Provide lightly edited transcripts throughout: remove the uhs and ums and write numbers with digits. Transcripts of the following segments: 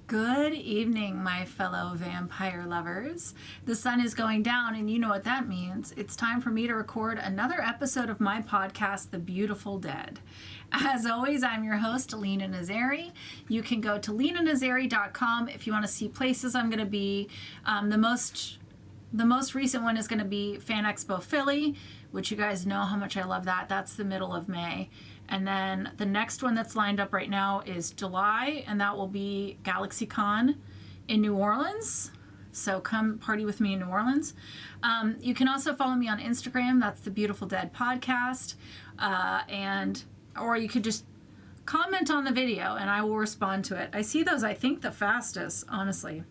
Good evening, my fellow vampire lovers. The sun is going down, and you know what that means. It's time for me to record another episode of my podcast, The Beautiful Dead. As always, I'm your host, Lena Nazari. You can go to lenanazari.com if you want to see places I'm going to be. The most recent one is going to be Fan Expo Philly, which you guys know how much I love that. That's the middle of May. And then the next one that's lined up right now is July, and that will be GalaxyCon in New Orleans. So come party with me in New Orleans. You can also follow me on Instagram. That's the Beautiful Dead Podcast. Or you could just comment on the video and I will respond to it. I see those, I think, the fastest, honestly.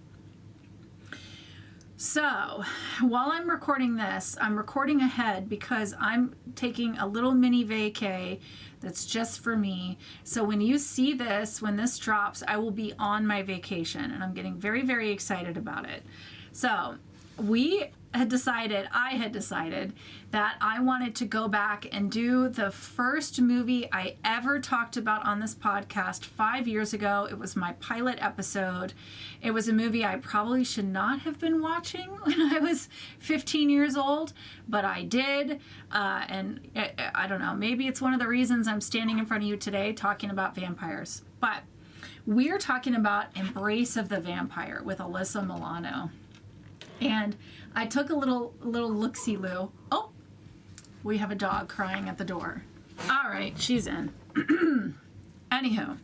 So while I'm recording this, I'm recording ahead because I'm taking a little mini vacay that's just for me. So when you see this, when this drops, I will be on my vacation and I'm getting very, very excited about it. So I had decided that I wanted to go back and do the first movie I ever talked about on this podcast 5 years ago. It was my pilot episode. It was a movie I probably should not have been watching when I was 15 years old, but I did. And I don't know, maybe it's one of the reasons I'm standing in front of you today talking about vampires. But we're talking about Embrace of the Vampire with Alyssa Milano. And I took a little look-see-loo. Oh, we have a dog crying at the door. All right, she's in. Anywho,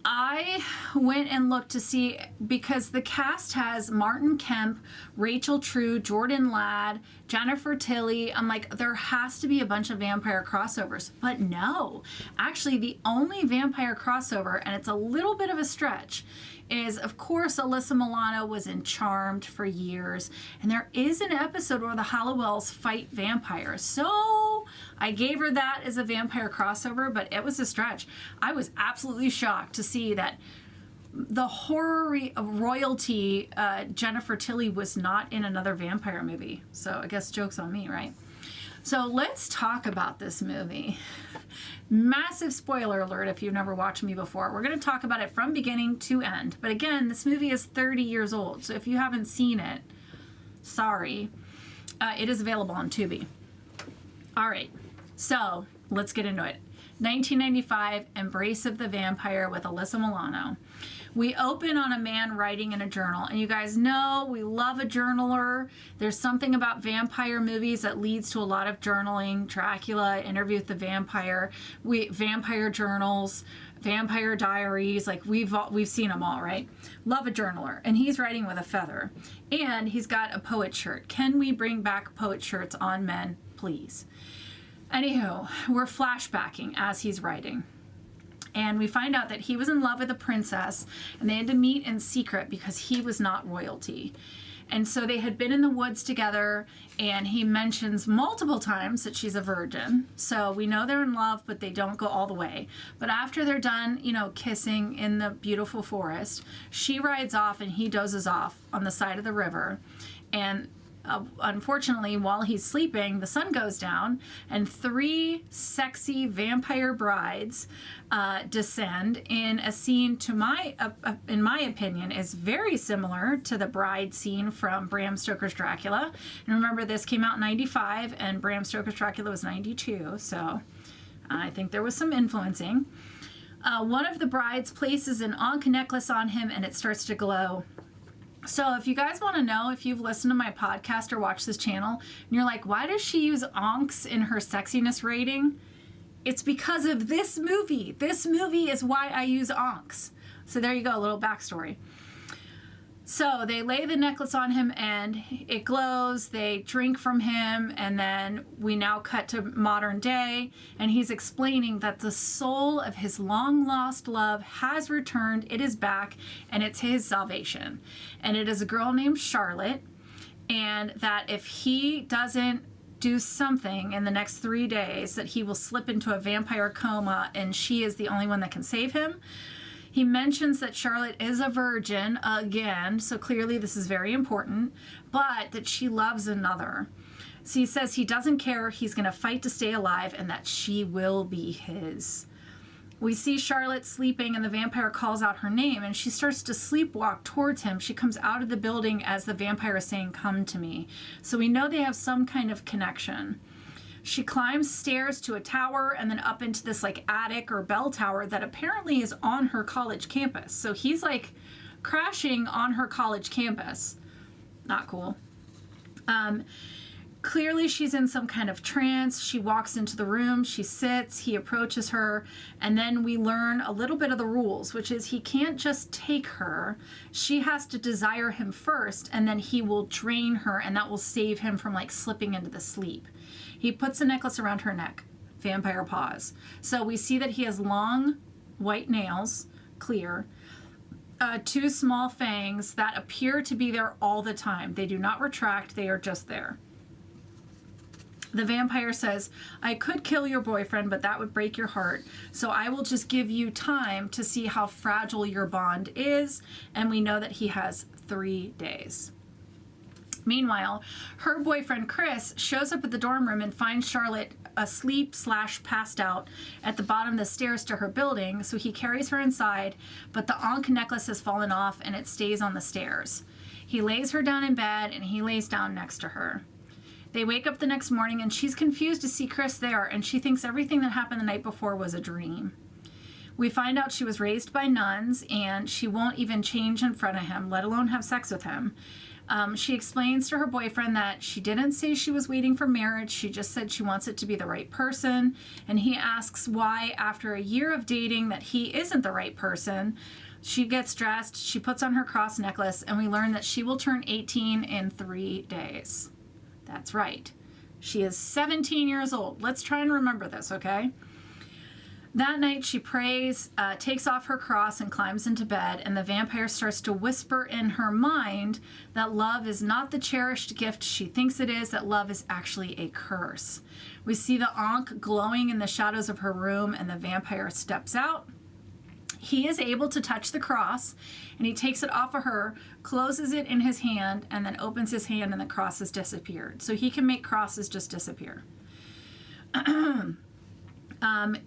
I went and looked to see, because the cast has Martin Kemp, Rachel True, Jordan Ladd, Jennifer Tilly. I'm like, there has to be a bunch of vampire crossovers. But no, actually the only vampire crossover, and it's a little bit of a stretch, is, of course, Alyssa Milano was in Charmed for years, and there is an episode where the Halliwells fight vampires. So I gave her that as a vampire crossover, but it was a stretch. I was absolutely shocked to see that the horror of royalty, Jennifer Tilly, was not in another vampire movie. So I guess joke's on me, right? So let's talk about this movie. Massive spoiler alert if you've never watched me before. We're going to talk about it from beginning to end. But again, this movie is 30 years old. So if you haven't seen it, sorry. It is available on Tubi. All right. So let's get into it. 1995, Embrace of the Vampire with Alyssa Milano. We open on a man writing in a journal, and you guys know we love a journaler. There's something about vampire movies that leads to a lot of journaling. Dracula, Interview with the Vampire, vampire journals, vampire diaries, like we've seen them all, right? Love a journaler, and he's writing with a feather, and he's got a poet shirt. Can we bring back poet shirts on men, please? Anywho, we're flashbacking as he's writing. And we find out that he was in love with a princess, and they had to meet in secret because he was not royalty. And so they had been in the woods together, and he mentions multiple times that she's a virgin. So we know they're in love, but they don't go all the way. But after they're done, kissing in the beautiful forest, she rides off and he dozes off on the side of the river. And unfortunately, while he's sleeping, the sun goes down, and 3 sexy vampire brides descend in a scene, in my opinion, is very similar to the bride scene from Bram Stoker's Dracula. And remember, this came out in 95, and Bram Stoker's Dracula was 92, so I think there was some influencing. One of the brides places an Ankh necklace on him, and it starts to glow. So if you guys want to know, if you've listened to my podcast or watched this channel, and you're like, why does she use onks in her sexiness rating? It's because of this movie. This movie is why I use onks. So there you go, a little backstory. So they lay the necklace on him and it glows. They drink from him, and then we now cut to modern day, and he's explaining that the soul of his long lost love has returned. It is back, and it's his salvation. And it is a girl named Charlotte, and that if he doesn't do something in the next 3 days, that he will slip into a vampire coma, and she is the only one that can save him. He mentions that Charlotte is a virgin again, so clearly this is very important, but that she loves another. So he says he doesn't care, he's going to fight to stay alive, and that she will be his. We see Charlotte sleeping and the vampire calls out her name and she starts to sleepwalk towards him. She comes out of the building as the vampire is saying, "Come to me." So we know they have some kind of connection. She climbs stairs to a tower and then up into this like attic or bell tower that apparently is on her college campus. So he's like crashing on her college campus. Not cool. Clearly she's in some kind of trance. She walks into the room, she sits, he approaches her, and then we learn a little bit of the rules, which is he can't just take her. She has to desire him first, and then he will drain her, and that will save him from like slipping into the sleep. He puts a necklace around her neck. Vampire paws. So we see that he has long white nails, clear, two small fangs that appear to be there all the time. They do not retract, they are just there. The vampire says, "I could kill your boyfriend, but that would break your heart. So I will just give you time to see how fragile your bond is." And we know that he has 3 days. Meanwhile, her boyfriend Chris shows up at the dorm room and finds Charlotte asleep / passed out at the bottom of the stairs to her building. So he carries her inside, but the Ankh necklace has fallen off and it stays on the stairs. He lays her down in bed and he lays down next to her. They wake up the next morning and she's confused to see Chris there and she thinks everything that happened the night before was a dream. We find out she was raised by nuns and she won't even change in front of him, let alone have sex with him. She explains to her boyfriend that she didn't say she was waiting for marriage, she just said she wants it to be the right person, and he asks why after a year of dating that he isn't the right person. She gets dressed, she puts on her cross necklace, and we learn that she will turn 18 in 3 days. That's right. She is 17 years old. Let's try and remember this, okay? That night she prays, takes off her cross and climbs into bed, and the vampire starts to whisper in her mind that love is not the cherished gift she thinks it is, that love is actually a curse. We see the Ankh glowing in the shadows of her room, and the vampire steps out. He is able to touch the cross, and he takes it off of her, closes it in his hand, and then opens his hand, and the cross has disappeared. So he can make crosses just disappear.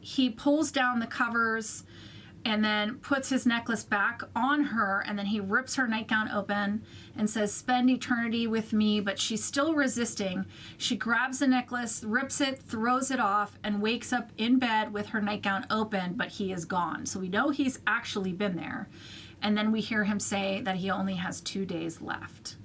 He pulls down the covers and then puts his necklace back on her, and then he rips her nightgown open and says, "Spend eternity with me," but she's still resisting. She grabs the necklace, rips it, throws it off, and wakes up in bed with her nightgown open, but he is gone. So we know he's actually been there. And then we hear him say that he only has 2 days left.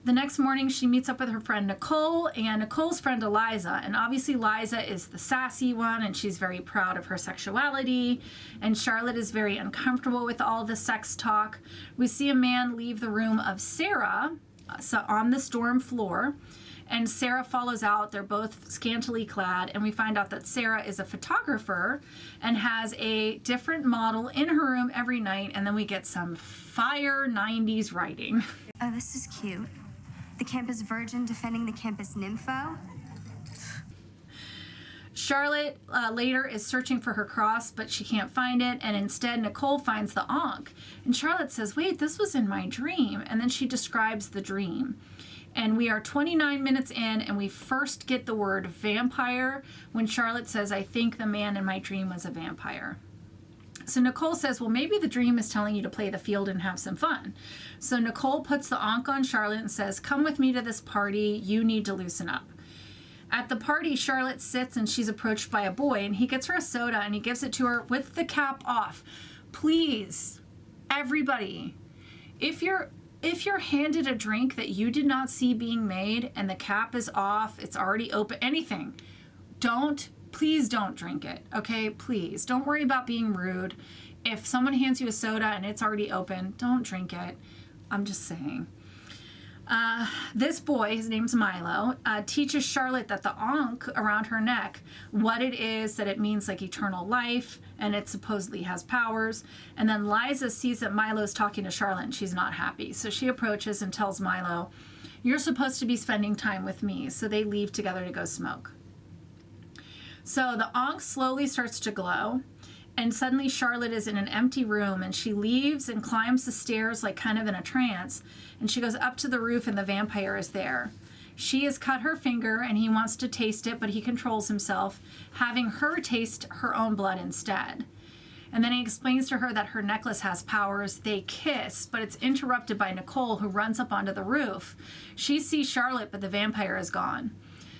The next morning, she meets up with her friend Nicole and Nicole's friend Eliza. And obviously, Liza is the sassy one, and she's very proud of her sexuality. And Charlotte is very uncomfortable with all the sex talk. We see a man leave the room of Sarah on the dorm floor, and Sarah follows out. They're both scantily clad, and we find out that Sarah is a photographer and has a different model in her room every night. And then we get some fire 90s writing. Oh, this is cute. The campus virgin defending the campus nympho. Charlotte later is searching for her cross, but she can't find it, and instead Nicole finds the Ankh. And Charlotte says, "Wait, this was in my dream." And then she describes the dream. And we are 29 minutes in, and we first get the word vampire when Charlotte says, "I think the man in my dream was a vampire." So Nicole says, "Well, maybe the dream is telling you to play the field and have some fun." So Nicole puts the Ankh on Charlotte and says, "Come with me to this party. You need to loosen up." At the party, Charlotte sits and she's approached by a boy, and he gets her a soda and he gives it to her with the cap off. Please, everybody, if you're handed a drink that you did not see being made and the cap is off, it's already open, anything, please don't drink it, okay? Please. Don't worry about being rude. If someone hands you a soda and it's already open, don't drink it. I'm just saying. This boy, his name's Milo, teaches Charlotte that the Ankh around her neck, what it is, that it means like eternal life, and it supposedly has powers. And then Liza sees that Milo's talking to Charlotte and she's not happy. So she approaches and tells Milo, "You're supposed to be spending time with me." So they leave together to go smoke. So the Ankh slowly starts to glow, and suddenly Charlotte is in an empty room, and she leaves and climbs the stairs like kind of in a trance, and she goes up to the roof and the vampire is there. She has cut her finger and he wants to taste it, but he controls himself, having her taste her own blood instead. And then he explains to her that her necklace has powers. They kiss, but it's interrupted by Nicole, who runs up onto the roof. She sees Charlotte, but the vampire is gone.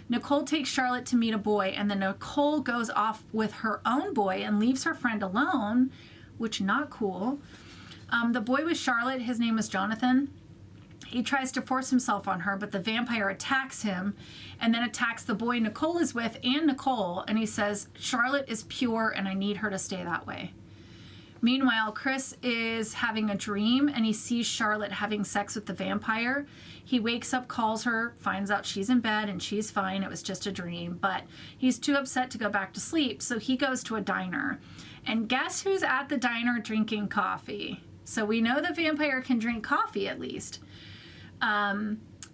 Nicole takes Charlotte to meet a boy, and then Nicole goes off with her own boy and leaves her friend alone, which not cool. The boy with Charlotte, his name is Jonathan. He tries to force himself on her, but the vampire attacks him and then attacks the boy Nicole is with and Nicole, and he says, Charlotte is pure and I need her to stay that way. Meanwhile, Chris is having a dream and he sees Charlotte having sex with the vampire. He wakes up, calls her, finds out she's in bed and she's fine. It was just a dream, but he's too upset to go back to sleep. So he goes to a diner. And guess who's at the diner drinking coffee? So we know the vampire can drink coffee at least.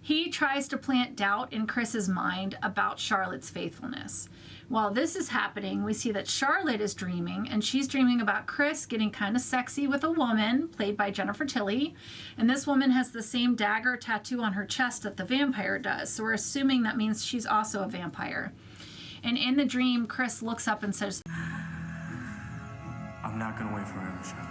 He tries to plant doubt in Chris's mind about Charlotte's faithfulness. While this is happening, we see that Charlotte is dreaming, and she's dreaming about Chris getting kind of sexy with a woman played by Jennifer Tilly. And this woman has the same dagger tattoo on her chest that the vampire does. So we're assuming that means she's also a vampire. And in the dream, Chris looks up and says, I'm not going to wait forever, Charlotte.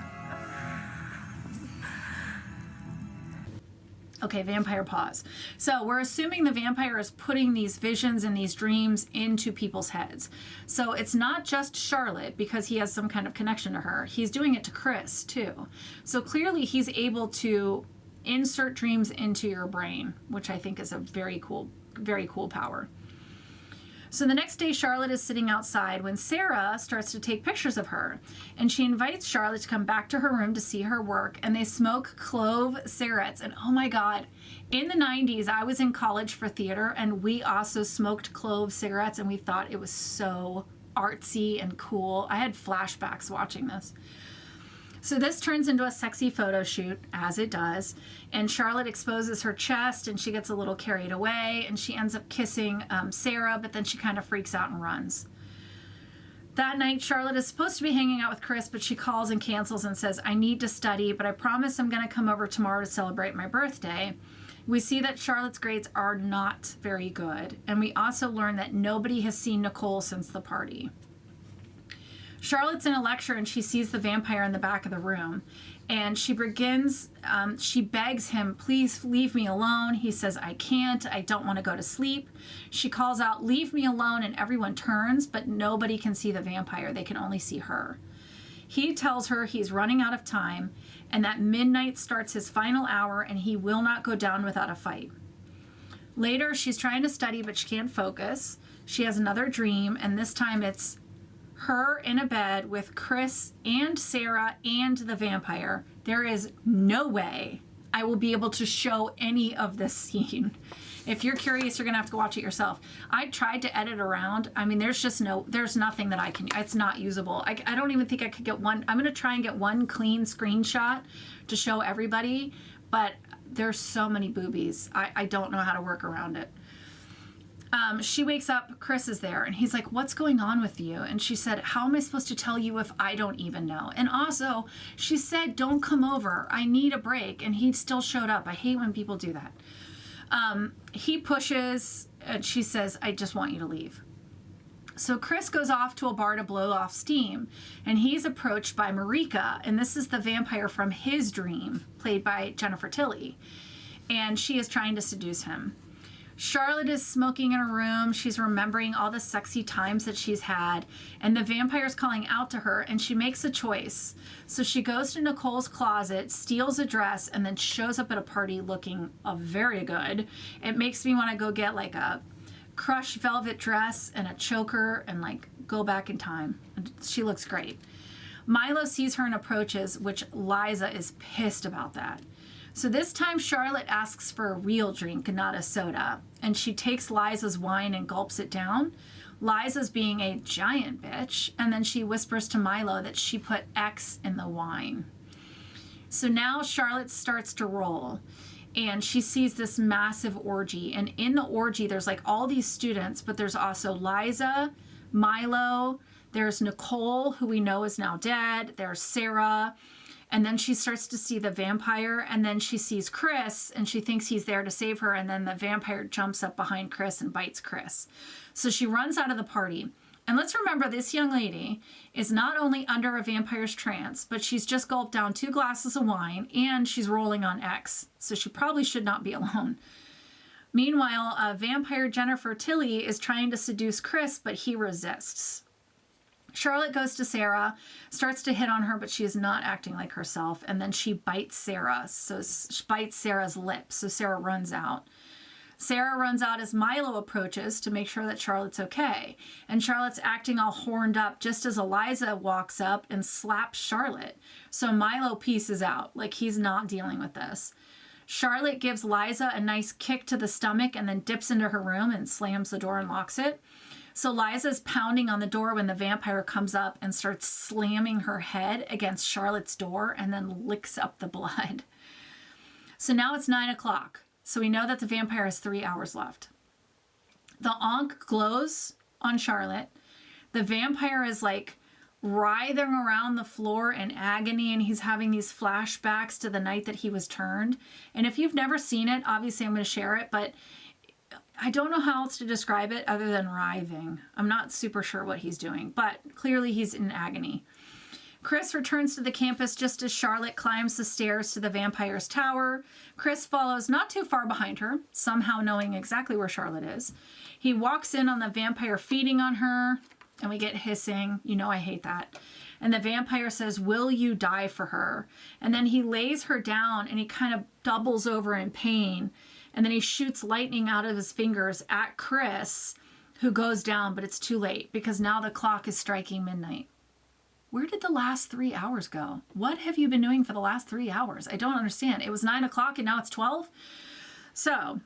Okay, vampire pause. So we're assuming the vampire is putting these visions and these dreams into people's heads. So it's not just Charlotte because he has some kind of connection to her. He's doing it to Chris too. So clearly he's able to insert dreams into your brain, which I think is a very cool power. So the next day, Charlotte is sitting outside when Sarah starts to take pictures of her. And she invites Charlotte to come back to her room to see her work. And they smoke clove cigarettes. And oh my God, in the 90s, I was in college for theater. And we also smoked clove cigarettes. And we thought it was so artsy and cool. I had flashbacks watching this. So this turns into a sexy photo shoot, as it does, and Charlotte exposes her chest, and she gets a little carried away, and she ends up kissing Sarah, but then she kind of freaks out and runs. That night, Charlotte is supposed to be hanging out with Chris, but she calls and cancels and says, I need to study, but I promise I'm going to come over tomorrow to celebrate my birthday. We see that Charlotte's grades are not very good, and we also learn that nobody has seen Nicole since the party. Charlotte's in a lecture and she sees the vampire in the back of the room, and she begs him, please leave me alone. He says, I can't, I don't want to go to sleep. She calls out, leave me alone, and everyone turns, but nobody can see the vampire. They can only see her. He tells her he's running out of time and that midnight starts his final hour and he will not go down without a fight. Later, she's trying to study, but she can't focus. She has another dream, and this time it's her in a bed with Chris and Sarah and the vampire. There is no way I will be able to show any of this scene. If you're curious, you're gonna have to watch it yourself. I tried to edit around. I mean, there's nothing that I can, it's not usable. I don't even think I could get one. I'm gonna try and get one clean screenshot to show everybody, but there's so many boobies. I don't know how to work around it. She wakes up, Chris is there, and he's like, what's going on with you? And she said, how am I supposed to tell you if I don't even know? And also, she said, don't come over. I need a break. And he still showed up. I hate when people do that. He pushes, and she says, I just want you to leave. So Chris goes off to a bar to blow off steam, and he's approached by Marika, and this is the vampire from his dream, played by Jennifer Tilly, and she is trying to seduce him. Charlotte is smoking in her room. She's remembering all the sexy times that she's had, and the vampire's calling out to her, and she makes a choice. So she goes to Nicole's closet, steals a dress, and then shows up at a party looking very good. It makes me want to go get like a crushed velvet dress and a choker and like go back in time. She looks great. Milo sees her and approaches, which Liza is pissed about that. So this time Charlotte asks for a real drink, not a soda, and she takes Liza's wine and gulps it down. Liza's being a giant bitch, and then she whispers to Milo that she put X in the wine. So now Charlotte starts to roll, and she sees this massive orgy, and in the orgy there's like all these students, but there's also Liza, Milo, there's Nicole, who we know is now dead, there's Sarah, And then she starts to see the vampire, and then she sees Chris, and she thinks he's there to save her, and then the vampire jumps up behind Chris and bites Chris. So she runs out of the party. And let's remember, this young lady is not only under a vampire's trance, but she's just gulped down 2 glasses of wine, and she's rolling on X. So she probably should not be alone. Meanwhile, vampire Jennifer Tilly is trying to seduce Chris, but he resists. Charlotte goes to Sarah, starts to hit on her, but she is not acting like herself. And then she bites Sarah. So she bites Sarah's lip. So Sarah runs out. Sarah runs out as Milo approaches to make sure that Charlotte's okay. And Charlotte's acting all horned up just as Eliza walks up and slaps Charlotte. So Milo pieces out, like he's not dealing with this. Charlotte gives Liza a nice kick to the stomach and then dips into her room and slams the door and locks it. So Liza's pounding on the door when the vampire comes up and starts slamming her head against Charlotte's door and then licks up the blood. So now it's 9 o'clock. So we know that the vampire has 3 hours left. The Ankh glows on Charlotte. The vampire is like writhing around the floor in agony, and he's having these flashbacks to the night that he was turned. And if you've never seen it, obviously I'm going to share it, but I don't know how else to describe it other than writhing. I'm not super sure what he's doing, but clearly he's in agony. Chris returns to the campus just as Charlotte climbs the stairs to the vampire's tower. Chris follows not too far behind her, somehow knowing exactly where Charlotte is. He walks in on the vampire feeding on her, and we get hissing. You know I hate that. And the vampire says, "Will you die for her?" And then he lays her down, and he kind of doubles over in pain. And then he shoots lightning out of his fingers at Chris, who goes down, but it's too late because now the clock is striking midnight. Where did the last 3 hours go? What have you been doing for the last 3 hours? I don't understand. It was 9 o'clock and now it's 12. So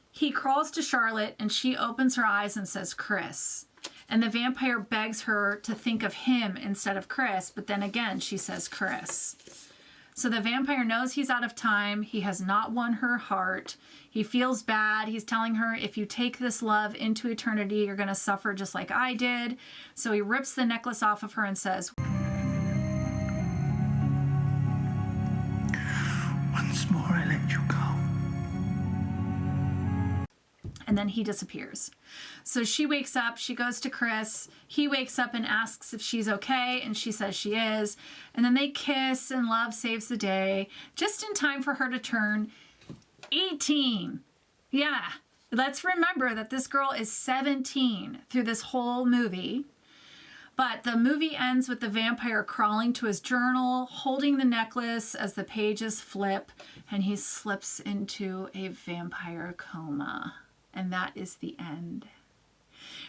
he crawls to Charlotte and she opens her eyes and says, "Chris." And the vampire begs her to think of him instead of Chris. But then again, she says, "Chris." So the vampire knows he's out of time. He has not won her heart. He feels bad. He's telling her, if you take this love into eternity, you're going to suffer just like I did. So he rips the necklace off of her and says, "Once more I let you go." and then he disappears. So she wakes up, she goes to Chris, he wakes up and asks if she's okay, and she says she is, and then they kiss and love saves the day, just in time for her to turn 18. Yeah, let's remember that this girl is 17 through this whole movie. But the movie ends with the vampire crawling to his journal, holding the necklace as the pages flip, and he slips into a vampire coma. And that is the end.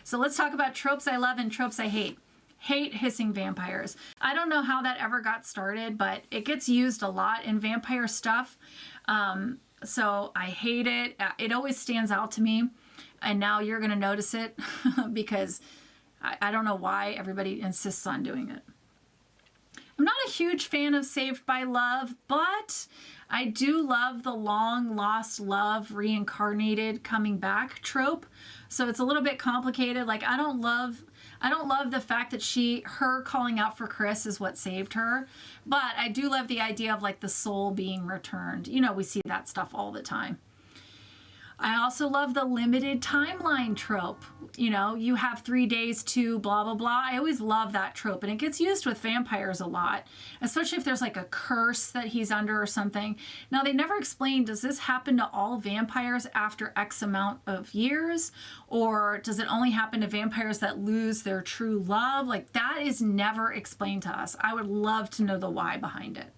So let's talk about tropes I love and tropes I hate. Hate hissing vampires. I don't know how that ever got started, but it gets used a lot in vampire stuff. So I hate it. It always stands out to me. And now you're going to notice it because I don't know why everybody insists on doing it. I'm not a huge fan of Saved by Love, but I do love the long lost love reincarnated coming back trope. So it's a little bit complicated. Like I don't love the fact that her calling out for Chris is what saved her, but I do love the idea of like the soul being returned. You know, we see that stuff all the time. I also love the limited timeline trope. You know, you have 3 days to blah, blah, blah. I always love that trope. And it gets used with vampires a lot, especially if there's like a curse that he's under or something. Now, they never explain, does this happen to all vampires after X amount of years? Or does it only happen to vampires that lose their true love? Like that is never explained to us. I would love to know the why behind it.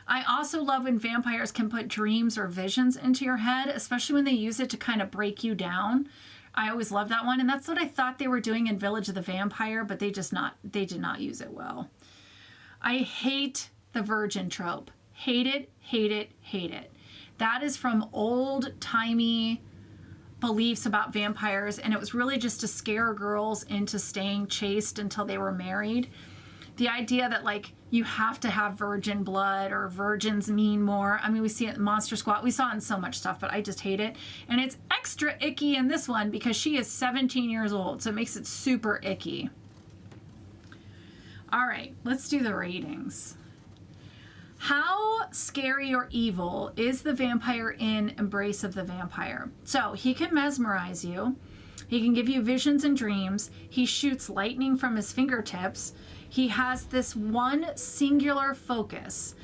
I also love when vampires can put dreams or visions into your head, especially when they use it to kind of break you down. I always love that one, and that's what I thought they were doing in Village of the Vampire, but they did not use it well. I hate the virgin trope. Hate it, hate it, hate it. That is from old-timey beliefs about vampires, and it was really just to scare girls into staying chaste until they were married. The idea that like you have to have virgin blood or virgins mean more. I mean, we see it in Monster Squad. We saw it in so much stuff, but I just hate it. And it's extra icky in this one because she is 17 years old, so it makes it super icky. All right, let's do the ratings. How scary or evil is the vampire in Embrace of the Vampire? So he can mesmerize you. He can give you visions and dreams. He shoots lightning from his fingertips. He has this one singular focus,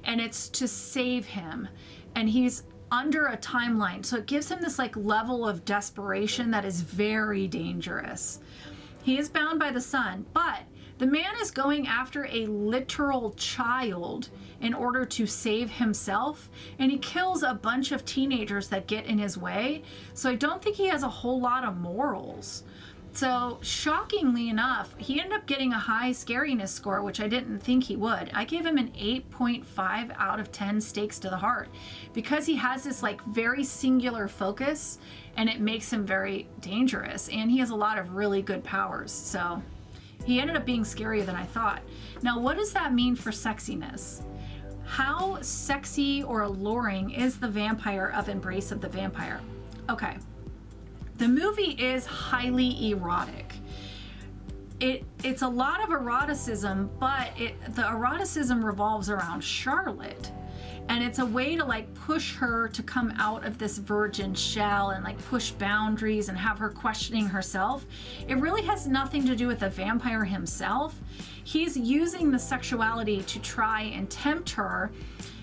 and it's to save him. And he's under a timeline. So it gives him this like level of desperation that is very dangerous. He is bound by the sun, but the man is going after a literal child in order to save himself, and he kills a bunch of teenagers that get in his way. So I don't think he has a whole lot of morals. So shockingly enough, he ended up getting a high scariness score, which I didn't think he would. I gave him an 8.5 out of 10 stakes to the heart because he has this like very singular focus, and it makes him very dangerous, and he has a lot of really good powers. So he ended up being scarier than I thought. Now, what does that mean for sexiness? How sexy or alluring is the vampire of Embrace of the Vampire? Okay. The movie is highly erotic. It's a lot of eroticism, but the eroticism revolves around Charlotte. And it's a way to like push her to come out of this virgin shell and like push boundaries and have her questioning herself. It really has nothing to do with the vampire himself. He's using the sexuality to try and tempt her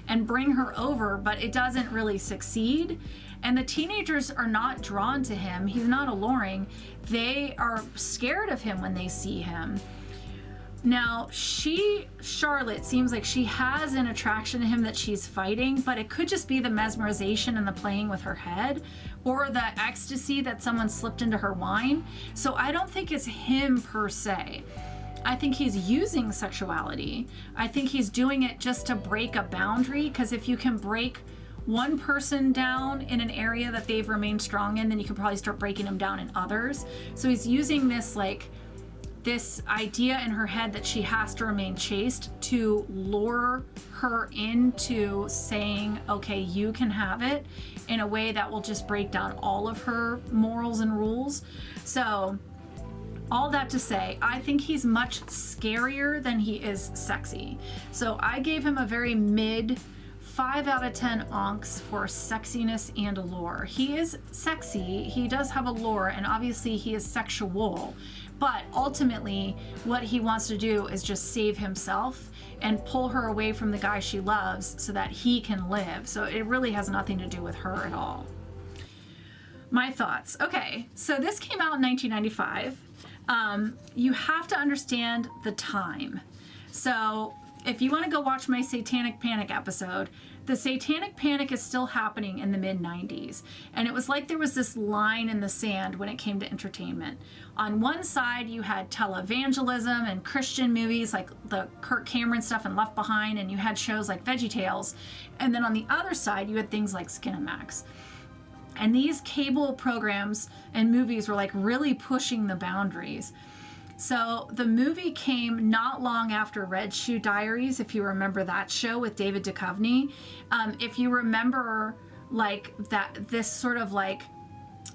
and bring her over, but it doesn't really succeed. And the teenagers are not drawn to him. He's not alluring. They are scared of him when they see him. Now, Charlotte, seems like she has an attraction to him that she's fighting, but it could just be the mesmerization and the playing with her head, or the ecstasy that someone slipped into her wine. So I don't think it's him per se. I think he's using sexuality. I think he's doing it just to break a boundary, because if you can break one person down in an area that they've remained strong in, then you can probably start breaking them down in others. So he's using this idea in her head that she has to remain chaste to lure her into saying, okay, you can have it, in a way that will just break down all of her morals and rules. So all that to say, I think he's much scarier than he is sexy. So I gave him a very mid 5 out of 10 onks for sexiness and allure. He is sexy, he does have allure, and obviously he is sexual, but ultimately what he wants to do is just save himself and pull her away from the guy she loves so that he can live. So it really has nothing to do with her at all. My thoughts. Okay, so this came out in 1995. You have to understand the time. So if you want to go watch my Satanic Panic episode, the Satanic Panic is still happening in the mid-90s. And it was like there was this line in the sand when it came to entertainment. On one side, you had televangelism and Christian movies like the Kirk Cameron stuff and Left Behind, and you had shows like VeggieTales. And then on the other side, you had things like Skinamax. And these cable programs and movies were like really pushing the boundaries. So the movie came not long after Red Shoe Diaries, if you remember that show with David Duchovny. If you remember like this sort of like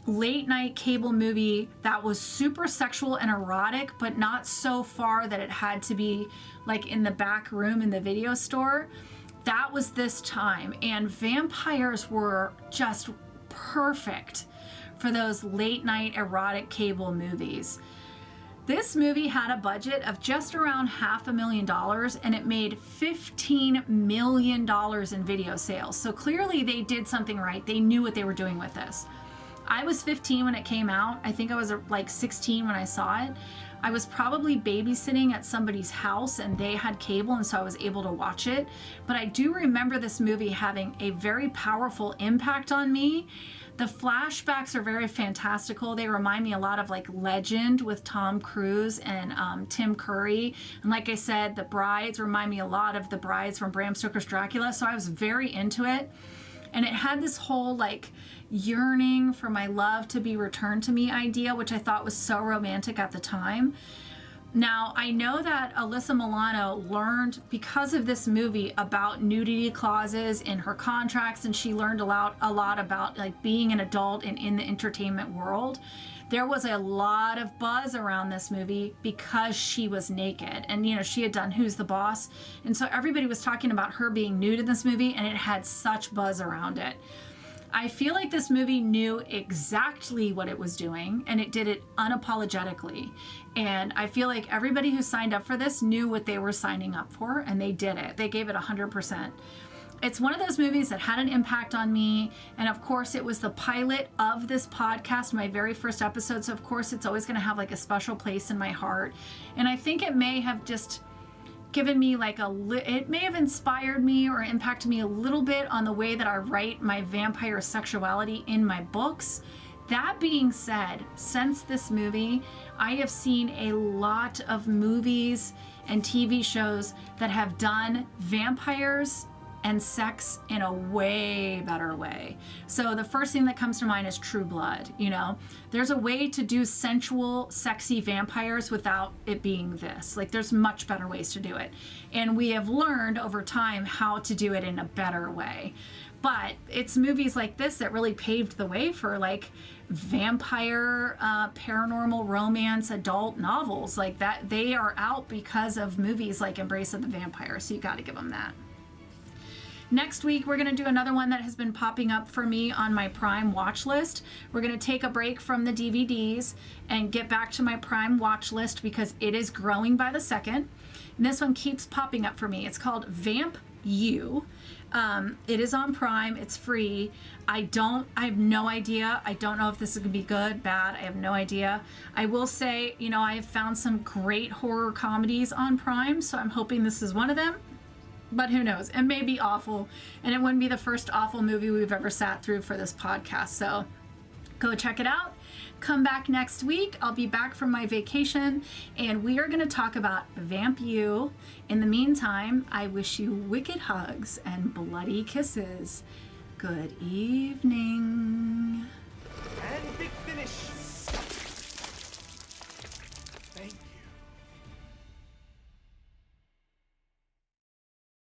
late night cable movie that was super sexual and erotic, but not so far that it had to be like in the back room in the video store. That was this time, and vampires were just perfect for those late night erotic cable movies. This movie had a budget of just around $500,000, and it made $15 million in video sales. So clearly they did something right. They knew what they were doing with this. I was 15 when it came out. I think I was like 16 when I saw it. I was probably babysitting at somebody's house and they had cable, and so I was able to watch it. But I do remember this movie having a very powerful impact on me. The flashbacks are very fantastical. They remind me a lot of like Legend with Tom Cruise and Tim Curry. And like I said, the brides remind me a lot of the brides from Bram Stoker's Dracula. So I was very into it. And it had this whole like yearning for my love to be returned to me idea, which I thought was so romantic at the time. Now, I know that Alyssa Milano learned, because of this movie, about nudity clauses in her contracts, and she learned a lot about like being an adult and in the entertainment world. There was a lot of buzz around this movie because she was naked, and you know, she had done Who's the Boss, and so everybody was talking about her being nude in this movie, and it had such buzz around it. I feel like this movie knew exactly what it was doing, and it did it unapologetically. And I feel like everybody who signed up for this knew what they were signing up for, and they did it. They gave it 100%. It's one of those movies that had an impact on me. And of course, it was the pilot of this podcast, my very first episode. So of course, it's always going to have like a special place in my heart. And I think it may have just given me like it may have inspired me or impacted me a little bit on the way that I write my vampire sexuality in my books. That being said, since this movie, I have seen a lot of movies and TV shows that have done vampires and sex in a way better way. So the first thing that comes to mind is True Blood. You know, there's a way to do sensual, sexy vampires without it being this. Like, there's much better ways to do it. And we have learned over time how to do it in a better way. But it's movies like this that really paved the way for like vampire, paranormal romance, adult novels like that. They are out because of movies like Embrace of the Vampire. So you got to give them that. Next week, we're going to do another one that has been popping up for me on my Prime watch list. We're going to take a break from the DVDs and get back to my Prime watch list because it is growing by the second. And this one keeps popping up for me. It's called Vamp You. It is on Prime. It's free. I have no idea. I don't know if this is going to be good, bad. I have no idea. I will say, you know, I have found some great horror comedies on Prime, so I'm hoping this is one of them. But who knows? It may be awful, and it wouldn't be the first awful movie we've ever sat through for this podcast. So go check it out. Come back next week. I'll be back from my vacation, and we are going to talk about Vamp You. In the meantime, I wish you wicked hugs and bloody kisses. Good evening. And big finish.